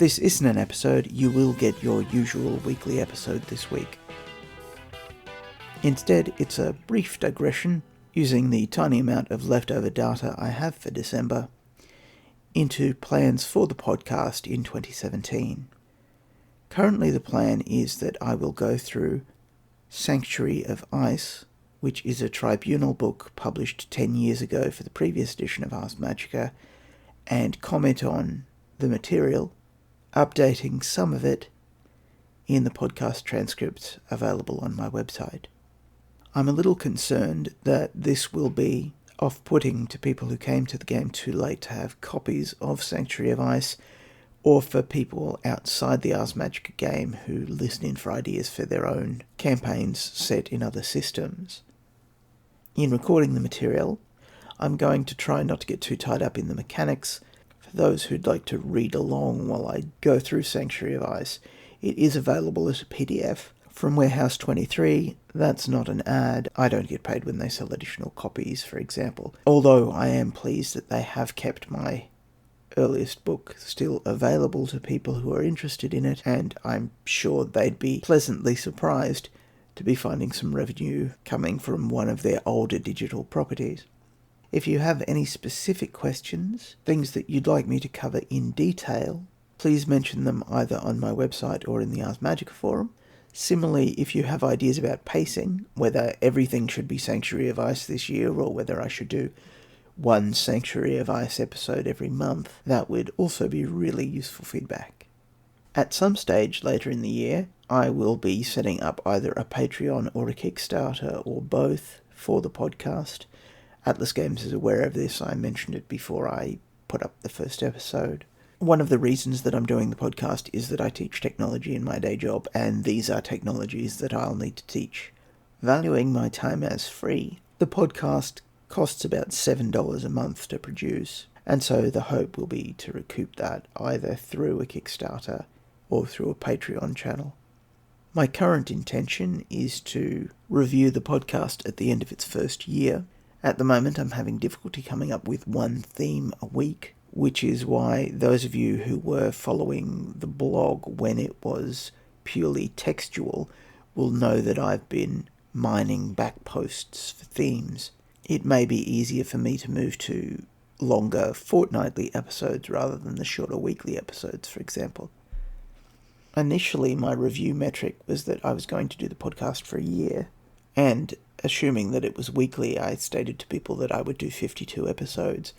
this isn't an episode, you will get your usual weekly episode this week. Instead, it's a brief digression using the tiny amount of leftover data I have for December into plans for the podcast in 2017. Currently the plan is that I will go through Sanctuary of Ice, which is a tribunal book published 10 years ago for the previous edition of Ars Magica, and comment on the material, updating some of it in the podcast transcripts available on my website. I'm a little concerned that this will be off-putting to people who came to the game too late to have copies of Sanctuary of Ice, or for people outside the Ars Magica game who listen in for ideas for their own campaigns set in other systems. In recording the material, I'm going to try not to get too tied up in the mechanics. For those who'd like to read along while I go through Sanctuary of Ice, it is available as a PDF from Warehouse 23. That's not an ad. I don't get paid when they sell additional copies, for example. Although I am pleased that they have kept my earliest book still available to people who are interested in it, and I'm sure they'd be pleasantly surprised to be finding some revenue coming from one of their older digital properties. If you have any specific questions, things that you'd like me to cover in detail, please mention them either on my website or in the Ars Magica forum. Similarly, if you have ideas about pacing, whether everything should be Sanctuary of Ice this year or whether I should do one Sanctuary of Ice episode every month, that would also be really useful feedback. At some stage later in the year, I will be setting up either a Patreon or a Kickstarter or both for the podcast. Atlas Games is aware of this. I mentioned it before I put up the first episode. One of the reasons that I'm doing the podcast is that I teach technology in my day job, and these are technologies that I'll need to teach. Valuing my time as free, the podcast costs about $7 a month to produce, and so the hope will be to recoup that either through a Kickstarter or through a Patreon channel. My current intention is to review the podcast at the end of its first year. At the moment, I'm having difficulty coming up with one theme a week, which is why those of you who were following the blog when it was purely textual will know that I've been mining back posts for themes. It may be easier for me to move to longer fortnightly episodes rather than the shorter weekly episodes, for example. Initially, my review metric was that I was going to do the podcast for a year, and assuming that it was weekly, I stated to people that I would do 52 episodes.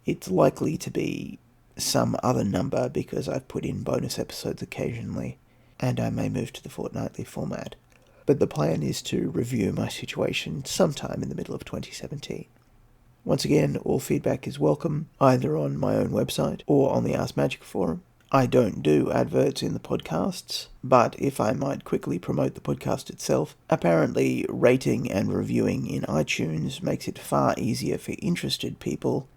It's likely to be some other number because I've put in bonus episodes occasionally, and I may move to the fortnightly format. But the plan is to review my situation sometime in the middle of 2017. Once again, all feedback is welcome, either on my own website or on the Ars Magica forum. I don't do adverts in the podcasts, but if I might quickly promote the podcast itself, apparently rating and reviewing in iTunes makes it far easier for interested people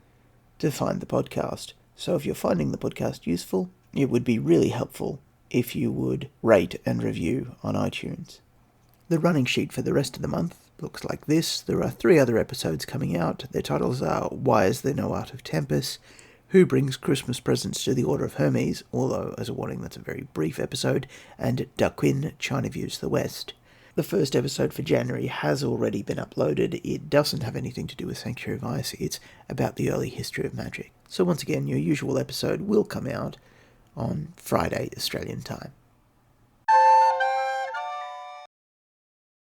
to find the podcast. So if you're finding the podcast useful, it would be really helpful if you would rate and review on iTunes. The running sheet for the rest of the month looks like this. There are 3 other episodes coming out. Their titles are Why Is There No Art of Tempest? Who Brings Christmas Presents to the Order of Hermes? Although, as a warning, that's a very brief episode. And Daquin, China Views the West. The first episode for January has already been uploaded. It doesn't have anything to do with Sanctuary of Ice. It's about the early history of magic. So once again, your usual episode will come out on Friday, Australian time.